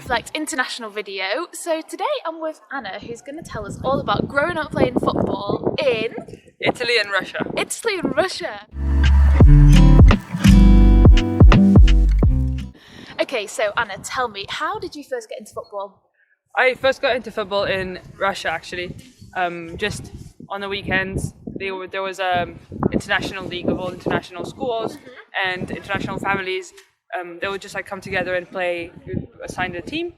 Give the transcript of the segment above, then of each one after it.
Futfemreflect International video. So today I'm with Anna, who's going to tell us all about growing up playing football in Italy and Russia. Italy and Russia. Okay, so Anna, tell me, how did you first get into football? I first got into football in Russia, actually. Just on the weekends, there was a international league of all international schools and international families. They would just like come together and play, assigned a team,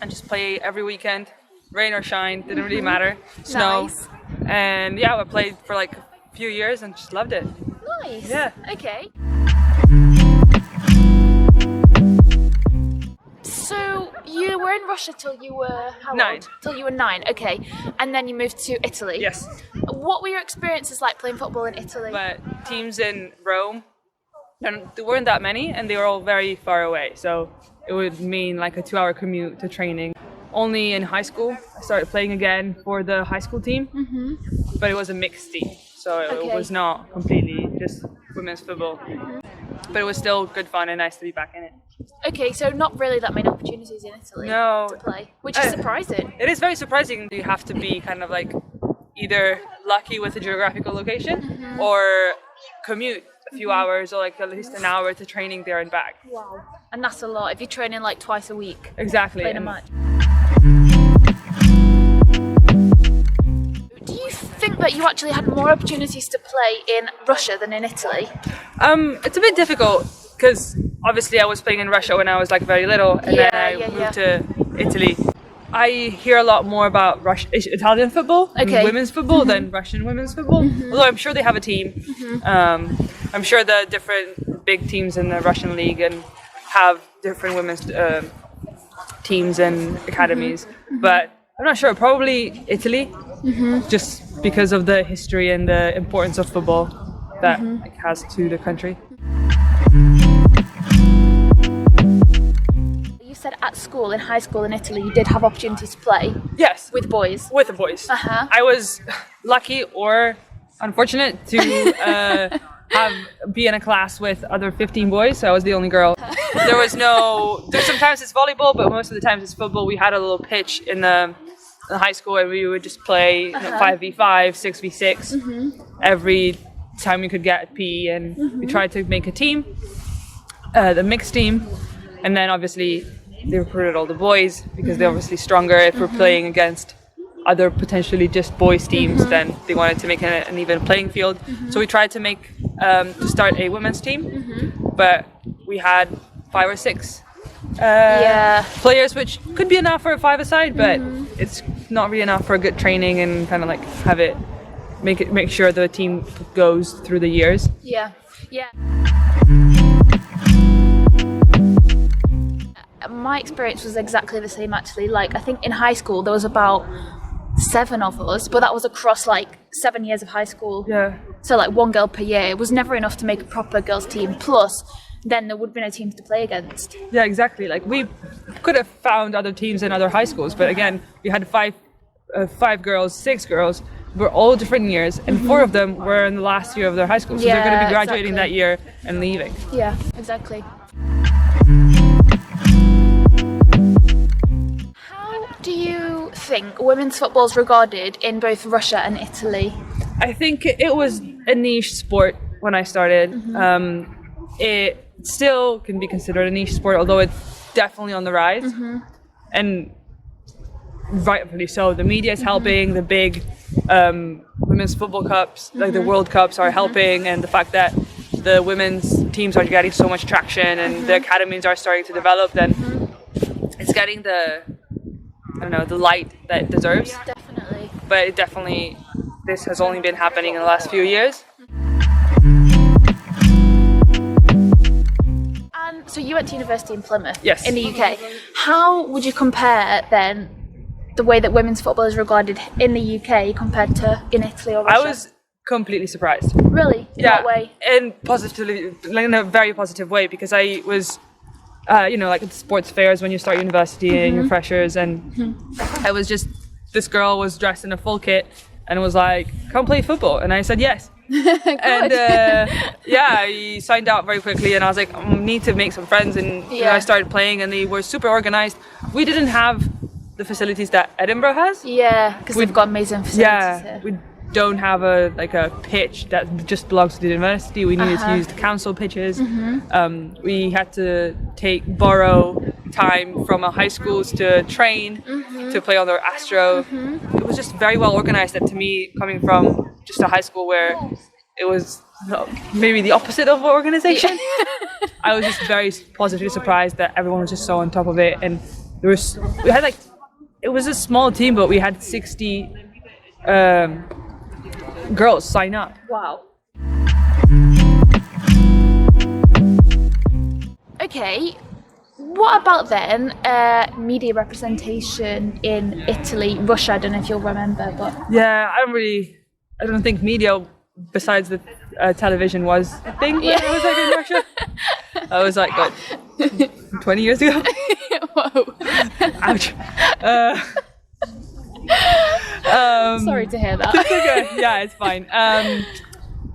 and just play every weekend, rain or shine, didn't really matter, snow. Nice. And yeah, I played for like a few years and just loved it. Nice. Yeah. Okay. So you were in Russia till you were how 9. old? Till you were 9. Okay, and then you moved to Italy. Yes. What were your experiences like playing football in Italy? But teams in Rome, and there weren't that many, and they were all very far away. So it would mean like a 2-hour commute to training. Only in high school, I started playing again for the high school team, but it was a mixed team. So it was not completely just women's football, but it was still good fun and nice to be back in it. Okay, so not really that many opportunities in Italy to play, which is surprising. It is very surprising. You have to be kind of like either lucky with a geographical location or commute a few hours or like at least an hour to training there and back. Wow. And that's a lot if you're training like twice a week. Exactly. Playing a match. Do you think that you actually had more opportunities to play in Russia than in Italy? It's a bit difficult because obviously I was playing in Russia when I was like very little, and then I moved to Italy. I hear a lot more about Italian football and women's football than Russian women's football. Although I'm sure they have a team. I'm sure the different big teams in the Russian league and have different women's teams and academies. But I'm not sure. Probably Italy, just because of the history and the importance of football that it has to the country. You said at school, in high school in Italy, you did have opportunities to play. Yes. With boys. With the boys. I was lucky or unfortunate to be in a class with other 15 boys, so I was the only girl. Sometimes it's volleyball, but most of the times it's football. We had a little pitch in the high school and we would just play 5v5, 6v6 every time we could get PE, and we tried to make a team, the mixed team, and then obviously they recruited all the boys because they're obviously stronger. If we're playing against other potentially just boys teams, then they wanted to make an even playing field. So we tried to make to start a women's team, but we had 5 or 6 players, which could be enough for a 5-a-side, but it's not really enough for a good training and kind of like have it make sure the team goes through the years. Yeah. My experience was exactly the same actually. Like I think in high school there was about 7 of us, but that was across like 7 years of high school. Yeah. So like 1 girl per year. It was never enough to make a proper girls team. Plus, then there would have been a team to play against. Yeah, exactly. Like we could have found other teams in other high schools, but again, we had 5 girls, 6 girls. We're all different years, and 4 of them were in the last year of their high school, so they're going to be graduating that year and leaving. Yeah, exactly. How do you think women's football is regarded in both Russia and Italy? I think it was a niche sport when I started. It still can be considered a niche sport, although it's definitely on the rise, and rightfully so. The media is helping. The big women's football cups, like the World Cups, are helping, and the fact that the women's teams are getting so much traction and the academies are starting to develop, then it's getting the light that it deserves. Definitely. But this has only been happening in the last few years. And so you went to university in Plymouth, Yes. in the UK. How would you compare then the way that women's football is regarded in the UK compared to in Italy or Russia? I was completely surprised. Really? In what way? In a very positive way, because I was, like at the sports fairs when you start university and you're freshers, and I was just, this girl was dressed in a full kit and was like, come play football. And I said yes. And yeah, I signed out very quickly, and I was like, I need to make some friends, and I started playing, and they were super organized. We didn't have the facilities that Edinburgh has. Yeah, because we've got amazing facilities here. We don't have a pitch that just belongs to the university. We needed to use the council pitches. We had to borrow time from our high schools to train to play on their Astro. It was just very well organized, and to me, coming from just a high school where it was maybe the opposite of organization, I was just very positively surprised that everyone was just so on top of it. And it was a small team, but we had 60 girls sign up. Wow. Okay, what about then media representation in Italy, Russia? I don't know if you'll remember, but yeah, I don't think media besides the television was a thing when I was in Russia. I was what, 20 years ago? Whoa. Ouch. Sorry to hear that. It's okay. Yeah, it's fine.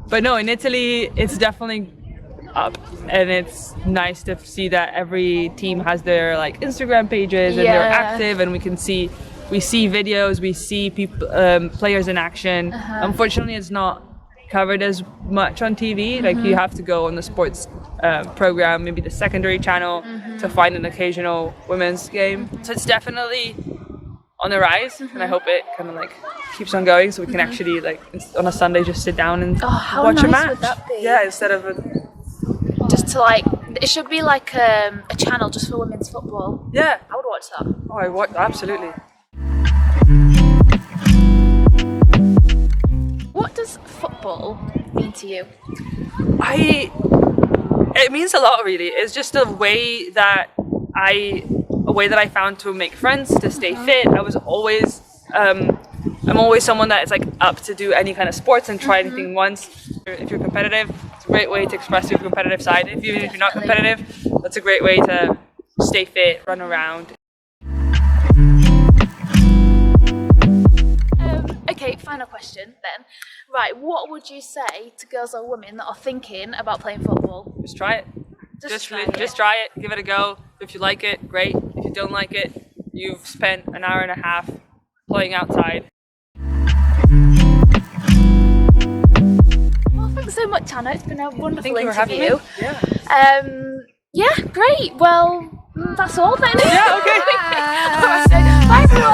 But no, in Italy, it's definitely up, and it's nice to see that every team has their Instagram pages and they're active, and we see videos, we see people, players in action. Unfortunately, it's not covered as much on TV. You have to go on the sports program, maybe the secondary channel, to find an occasional women's game. So it's definitely on the rise, and I hope it kind of keeps on going, so we can actually on a Sunday just sit down and watch a match. Would that be? Yeah, instead of just to it should be a channel just for women's football. Yeah, I would watch that. Oh, I watch absolutely. What does football mean to you? It means a lot, really. It's just a way that I found to make friends, to stay fit. I was always, I'm always someone that is up to do any kind of sports and try anything once. If you're competitive, it's a great way to express your competitive side. Even if you're not competitive, that's a great way to stay fit, run around. Okay, final question then. Right, what would you say to girls or women that are thinking about playing football? Just try it. Just try it. Give it a go. If you like it, great. If you don't like it, you've spent an hour and a half playing outside. Well, thanks so much, Anna. It's been a wonderful interview. Thank you for having me. Yeah, great. Well, that's all then. Yeah, okay. All right, so, bye everyone.